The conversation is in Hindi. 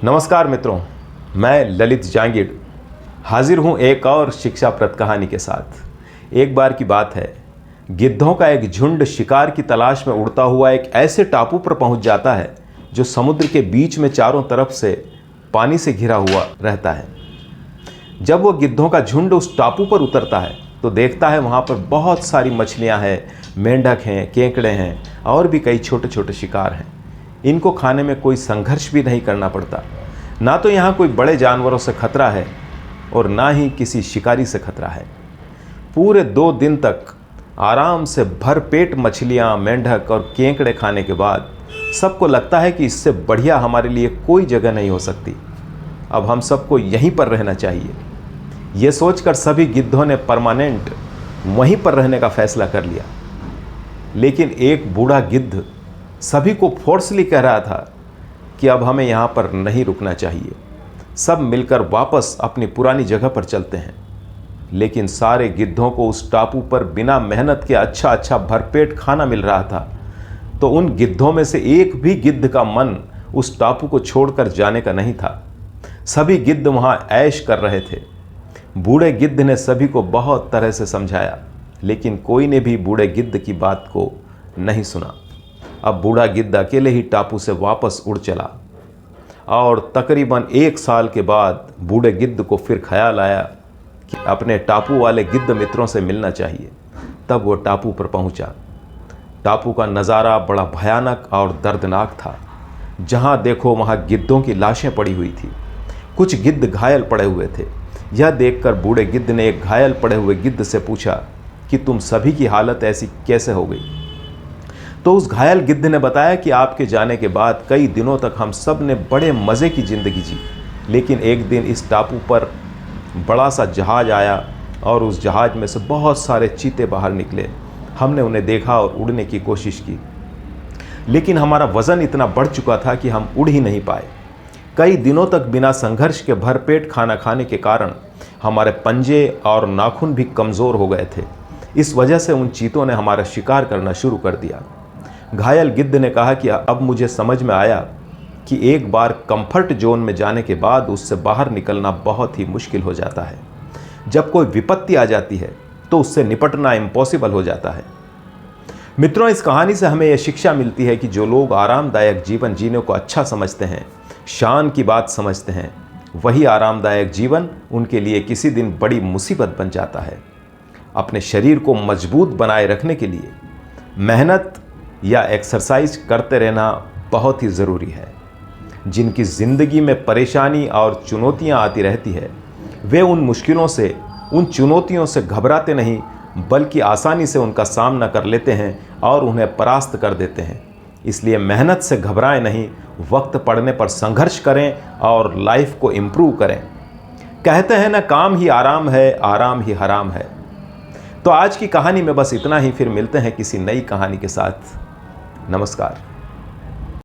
नमस्कार मित्रों, मैं ललित जांगिड़ हाजिर हूँ एक और शिक्षाप्रद कहानी के साथ। एक बार की बात है, गिद्धों का एक झुंड शिकार की तलाश में उड़ता हुआ एक ऐसे टापू पर पहुंच जाता है जो समुद्र के बीच में चारों तरफ से पानी से घिरा हुआ रहता है। जब वो गिद्धों का झुंड उस टापू पर उतरता है तो देखता है वहाँ पर बहुत सारी मछलियाँ हैं, मेंढक हैं, केकड़े हैं और भी कई छोटे छोटे शिकार हैं। इनको खाने में कोई संघर्ष भी नहीं करना पड़ता। ना तो यहाँ कोई बड़े जानवरों से खतरा है और ना ही किसी शिकारी से खतरा है। पूरे 2 दिन तक आराम से भरपेट मछलियाँ, मेंढक और केकड़े खाने के बाद सबको लगता है कि इससे बढ़िया हमारे लिए कोई जगह नहीं हो सकती। अब हम सबको यहीं पर रहना चाहिए। ये सोचकर सभी गिद्धों ने परमानेंट वहीं पर रहने का फैसला कर लिया। लेकिन एक बूढ़ा गिद्ध सभी को फोर्सली कह रहा था कि अब हमें यहाँ पर नहीं रुकना चाहिए, सब मिलकर वापस अपनी पुरानी जगह पर चलते हैं। लेकिन सारे गिद्धों को उस टापू पर बिना मेहनत के अच्छा भरपेट खाना मिल रहा था, तो उन गिद्धों में से एक भी गिद्ध का मन उस टापू को छोड़कर जाने का नहीं था। सभी गिद्ध वहाँ ऐश कर रहे थे। बूढ़े गिद्ध ने सभी को बहुत तरह से समझाया, लेकिन कोई ने भी बूढ़े गिद्ध की बात को नहीं सुना। अब बूढ़ा गिद्ध अकेले ही टापू से वापस उड़ चला और तकरीबन 1 साल के बाद बूढ़े गिद्ध को फिर ख्याल आया कि अपने टापू वाले गिद्ध मित्रों से मिलना चाहिए। तब वो टापू पर पहुंचा। टापू का नज़ारा बड़ा भयानक और दर्दनाक था। जहां देखो वहां गिद्धों की लाशें पड़ी हुई थी। कुछ गिद्ध घायल पड़े हुए थे। यह देखकर बूढ़े गिद्ध ने एक घायल पड़े हुए गिद्ध से पूछा कि तुम सभी की हालत ऐसी कैसे हो गई। तो उस घायल गिद्ध ने बताया कि आपके जाने के बाद कई दिनों तक हम सब ने बड़े मज़े की ज़िंदगी जी, लेकिन एक दिन इस टापू पर बड़ा सा जहाज़ आया और उस जहाज़ में से बहुत सारे चीते बाहर निकले। हमने उन्हें देखा और उड़ने की कोशिश की, लेकिन हमारा वज़न इतना बढ़ चुका था कि हम उड़ ही नहीं पाए। कई दिनों तक बिना संघर्ष के भरपेट खाना खाने के कारण हमारे पंजे और नाखून भी कमज़ोर हो गए थे। इस वजह से उन चीतों ने हमारा शिकार करना शुरू कर दिया। घायल गिद्ध ने कहा कि अब मुझे समझ में आया कि एक बार कंफर्ट जोन में जाने के बाद उससे बाहर निकलना बहुत ही मुश्किल हो जाता है। जब कोई विपत्ति आ जाती है तो उससे निपटना इम्पॉसिबल हो जाता है। मित्रों, इस कहानी से हमें यह शिक्षा मिलती है कि जो लोग आरामदायक जीवन जीने को अच्छा समझते हैं, शान की बात समझते हैं, वही आरामदायक जीवन उनके लिए किसी दिन बड़ी मुसीबत बन जाता है। अपने शरीर को मजबूत बनाए रखने के लिए मेहनत या एक्सरसाइज करते रहना बहुत ही ज़रूरी है। जिनकी ज़िंदगी में परेशानी और चुनौतियां आती रहती है, वे उन मुश्किलों से, उन चुनौतियों से घबराते नहीं, बल्कि आसानी से उनका सामना कर लेते हैं और उन्हें परास्त कर देते हैं। इसलिए मेहनत से घबराएं नहीं, वक्त पड़ने पर संघर्ष करें और लाइफ को इम्प्रूव करें। कहते हैं ना, काम ही आराम है, आराम ही हराम है। तो आज की कहानी में बस इतना ही। फिर मिलते हैं किसी नई कहानी के साथ। नमस्कार।